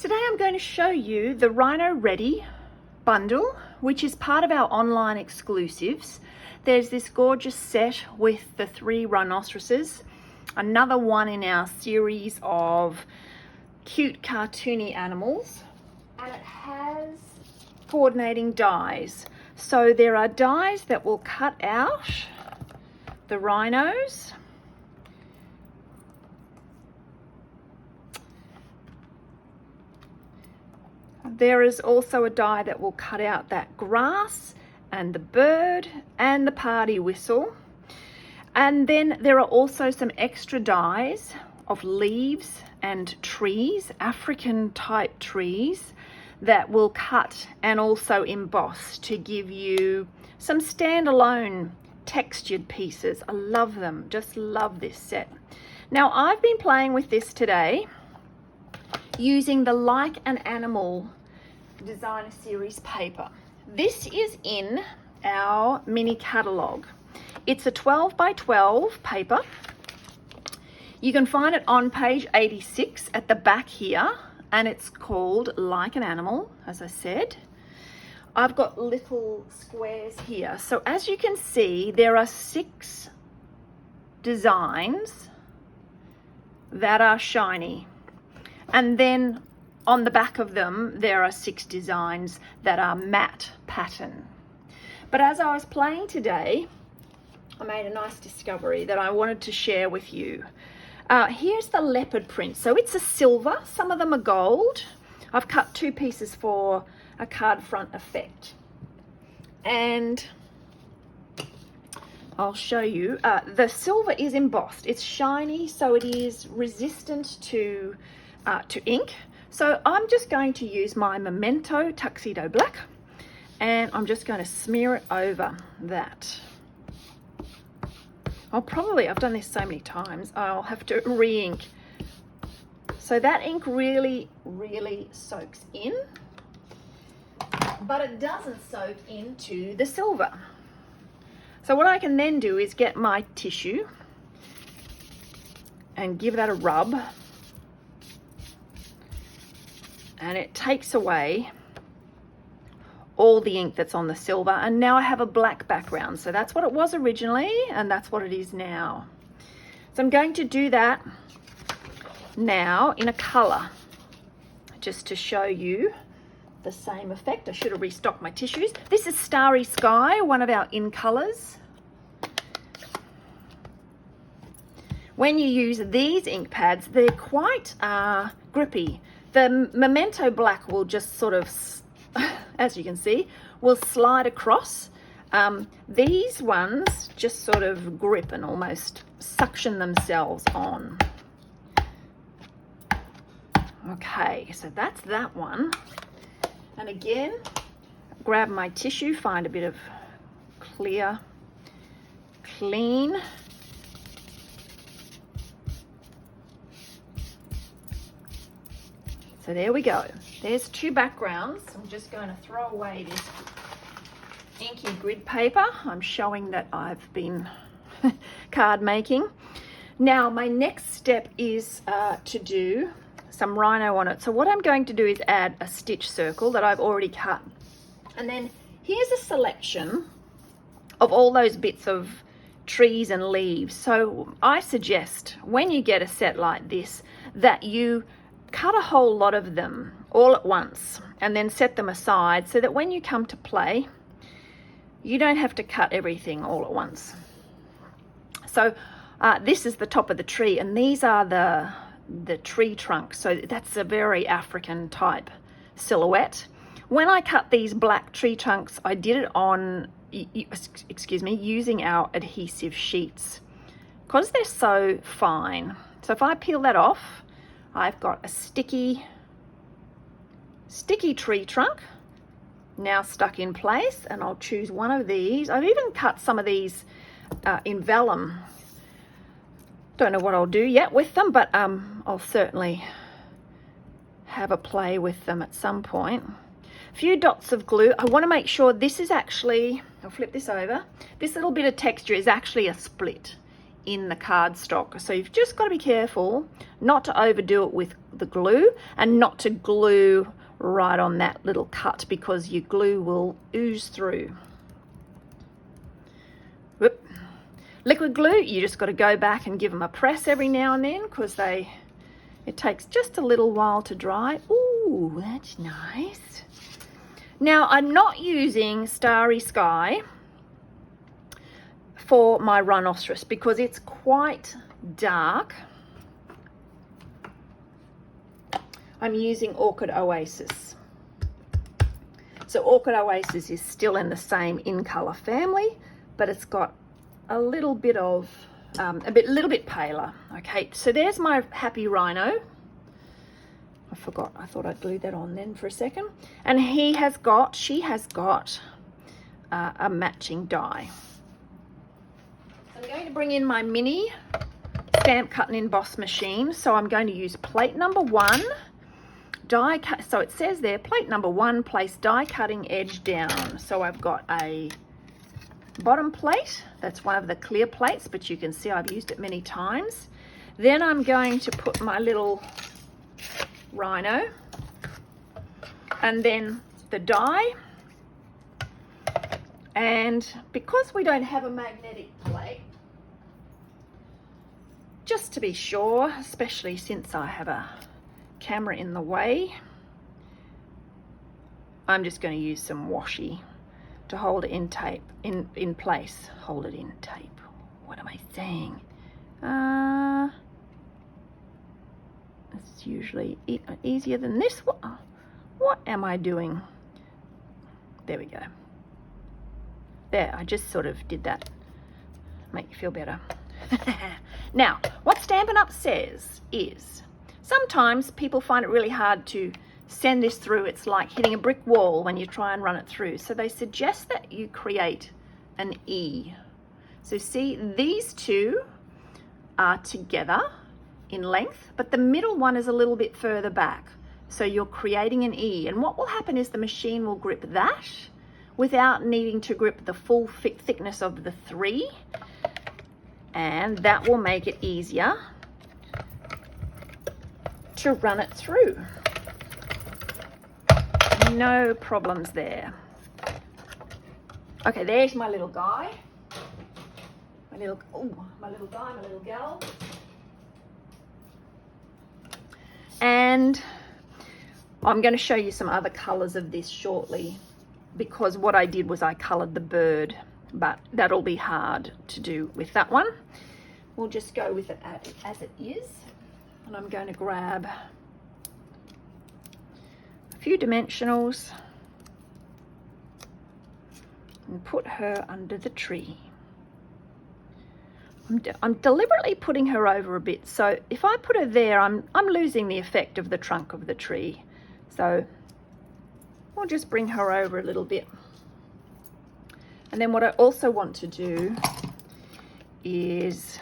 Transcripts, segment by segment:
Today I'm going to show you the Rhino Ready bundle, which is part of our online exclusives. There's this gorgeous set with the 3 rhinoceroses, another one in our series of cute cartoony animals, and it has coordinating dies. So there are dies that will cut out the rhinos. There is also a die that will cut out that grass and the bird and the party whistle. And then there are also some extra dies of leaves and trees, African type trees, that will cut and also emboss to give you some standalone textured pieces. I love them, just love this set. Now I've been playing with this today using the Like an Animal designer series paper. This is in our mini catalogue. It's a 12 by 12 paper. You can find it on page 86 at the back here, and it's called Like an Animal, as I said. I've got little squares here. So as you can see, there are 6 designs that are shiny. And then on the back of them, there are 6 designs that are matte pattern. But as I was playing today, I made a nice discovery that I wanted to share with you. Here's the leopard print. So it's a silver, some of them are gold. I've cut 2 pieces for a card front effect. And I'll show you. The silver is embossed. It's shiny, so it is resistant to ink. So I'm just going to use my Memento Tuxedo Black, and I'm just going to smear it over that. I've done this so many times, I'll have to re-ink. So that ink really, really soaks in, but it doesn't soak into the silver. So what I can then do is get my tissue and give that a rub, and it takes away all the ink that's on the silver, and now I have a black background. So that's what it was originally, and that's what it is now. So I'm going to do that now in a color, just to show you the same effect. I should have restocked my tissues. This is Starry Sky, one of our in colors. When you use these ink pads, they're quite grippy. The Memento Black will just sort of, as you can see, will slide across. These ones just sort of grip and almost suction themselves on. Okay, so that's that one. And again, grab my tissue, find a bit of clear, clean. So there we go. There's 2 backgrounds. I'm just going to throw away this inky grid paper. I'm showing that I've been card making. Now my next step is to do some rhino on it. So what I'm going to do is add a stitch circle that I've already cut. And then here's a selection of all those bits of trees and leaves. So I suggest when you get a set like this that you cut a whole lot of them all at once and then set them aside so that when you come to play, you don't have to cut everything all at once. So this is the top of the tree, and these are the tree trunks. So that's a very African type silhouette. When I cut these black tree trunks, I did it on, using our adhesive sheets because they're so fine. So if I peel that off, I've got a sticky tree trunk now stuck in place, and I'll choose one of these. I've even cut some of these in vellum. Don't know what I'll do yet with them, but I'll certainly have a play with them at some point. A few dots of glue. I want to make sure this is actually, I'll flip this over, this little bit of texture is actually a split in the cardstock. So you've just got to be careful not to overdo it with the glue and not to glue right on that little cut, because your glue will ooze through. Whoop. Liquid glue, you just got to go back and give them a press every now and then, because it takes just a little while to dry. Ooh, that's nice. Now, I'm not using Starry Sky for my rhinoceros because it's quite dark. I'm using Orchid Oasis. So Orchid Oasis is still in the same in color family, but it's got a little bit of, little bit paler. Okay, so there's my happy rhino. I forgot, I thought I'd glue that on then for a second. And she has got a matching die. So I'm going to bring in my mini stamp cut and emboss machine. So I'm going to use plate number 1, die cut. So it says there, plate number 1, place die cutting edge down. So I've got a bottom plate. That's one of the clear plates, but you can see I've used it many times. Then I'm going to put my little rhino and then the die, and because we don't have a magnetic plate, just to be sure, especially since I have a camera in the way, I'm just going to use some washi to hold it in tape, in place. Hold it in tape. What am I saying? It's usually easier than this. What am I doing? There we go. There, I just sort of did that. Make you feel better. Now, what Stampin' Up! Says is, sometimes people find it really hard to send this through. It's like hitting a brick wall when you try and run it through. So they suggest that you create an E. So see, these two are together in length, but the middle one is a little bit further back. So you're creating an E, and what will happen is the machine will grip that without needing to grip the full thickness of the 3, and that will make it easier to run it through. No problems there. Okay, there's my little guy. My little guy, my little gal. And I'm going to show you some other colors of this shortly, because what I did was I colored the bird, but that'll be hard to do with that one. We'll just go with it as it is. And I'm going to grab a few dimensionals and put her under the tree. I'm deliberately putting her over a bit, so if I put her there, I'm losing the effect of the trunk of the tree. So we'll just bring her over a little bit. And then what I also want to do is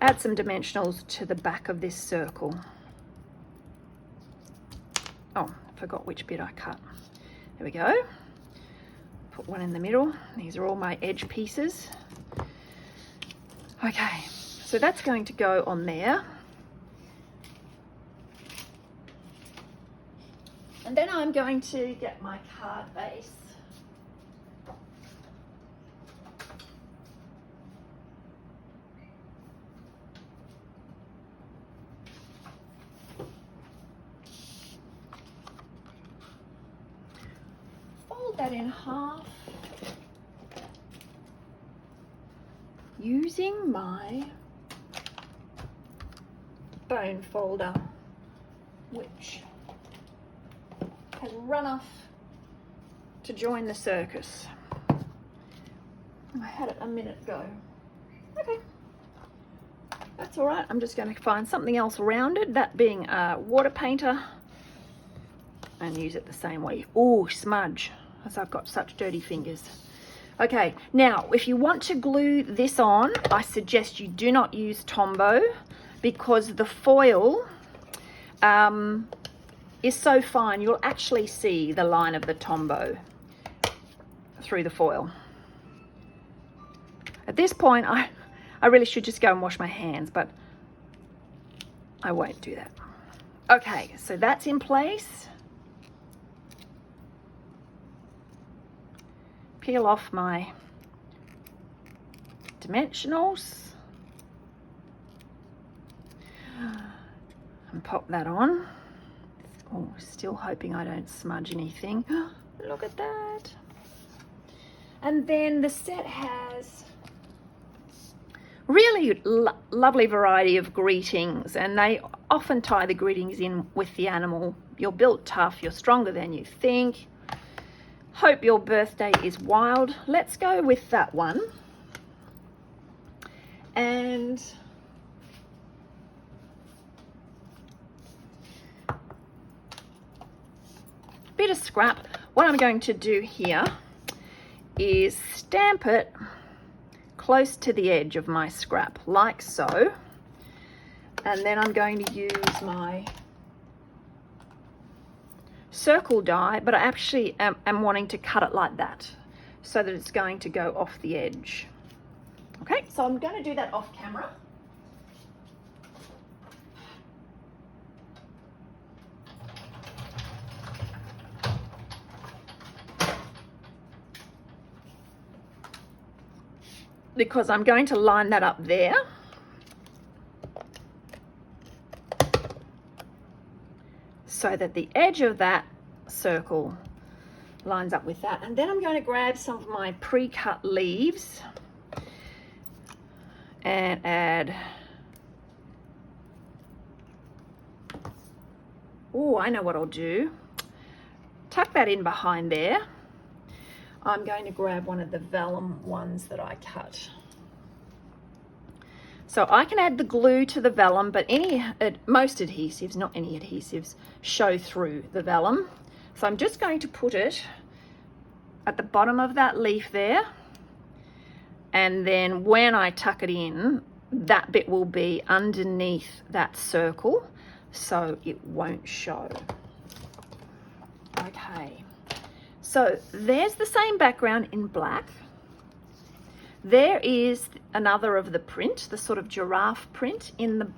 add some dimensionals to the back of this circle. Oh, I forgot which bit I cut. There we go. Put one in the middle. These are all my edge pieces. Okay, so that's going to go on there. And then I'm going to get my card base. Fold that in half using my bone folder, which has run off to join the circus. I had it a minute ago. Okay, that's all right. I'm just going to find something else rounded, that being a water painter, and use it the same way. Oh, smudge, as I've got such dirty fingers. Okay, now if you want to glue this on, I suggest you do not use Tombow, because the foil is so fine you'll actually see the line of the Tombow through the foil. At this point, I really should just go and wash my hands, but I won't do that. Okay, so that's in place. Peel off my dimensionals and pop that on. Oh, still hoping I don't smudge anything. Look at that. And then the set has really lovely variety of greetings, and they often tie the greetings in with the animal. You're built tough, you're stronger than you think. Hope your birthday is wild. Let's go with that one. And bit of scrap. What I'm going to do here is stamp it close to the edge of my scrap, like so. And then I'm going to use my circle die, but I actually am wanting to cut it like that so that it's going to go off the edge. Okay, so I'm going to do that off camera. Because I'm going to line that up there. So that the edge of that circle lines up with that. And then I'm going to grab some of my pre-cut leaves and add, oh, I know what I'll do. Tuck that in behind there. I'm going to grab one of the vellum ones that I cut. So I can add the glue to the vellum, but most adhesives, not any adhesives, show through the vellum. So I'm just going to put it at the bottom of that leaf there. And then when I tuck it in, that bit will be underneath that circle, so it won't show. Okay. So there's the same background in black. There is another of the print, the sort of giraffe print in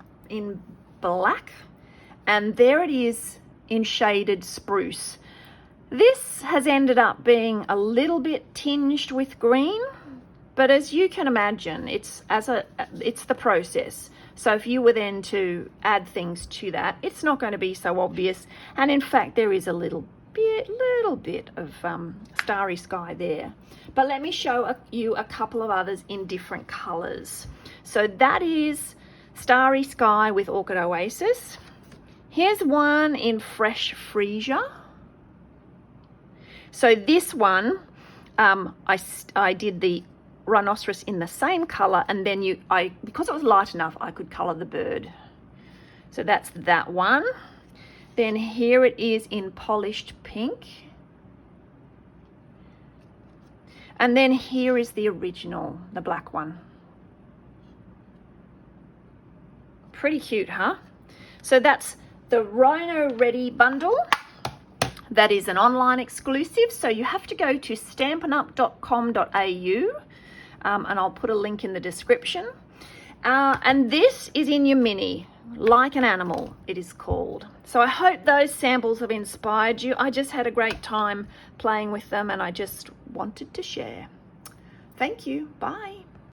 black. And there it is in shaded spruce. This has ended up being a little bit tinged with green, but as you can imagine, it's the process. So if you were then to add things to that, it's not going to be so obvious. And in fact, there is a little bit of starry sky there. But let me show you a couple of others in different colors. So that is Starry Sky with Orchid Oasis. Here's one in Fresh Freesia. So this one, I did the rhinoceros in the same color, and then because it was light enough, I could color the bird. So that's that one. Then here it is in Polished Pink. And then here is the original, the black one. Pretty cute, huh? So that's the Rhino Ready bundle. That is an online exclusive, so you have to go to stampinup.com.au, and I'll put a link in the description. And this is in your mini, Like an Animal, it is called. So I hope those samples have inspired you. I just had a great time playing with them, and I just wanted to share. Thank you. Bye.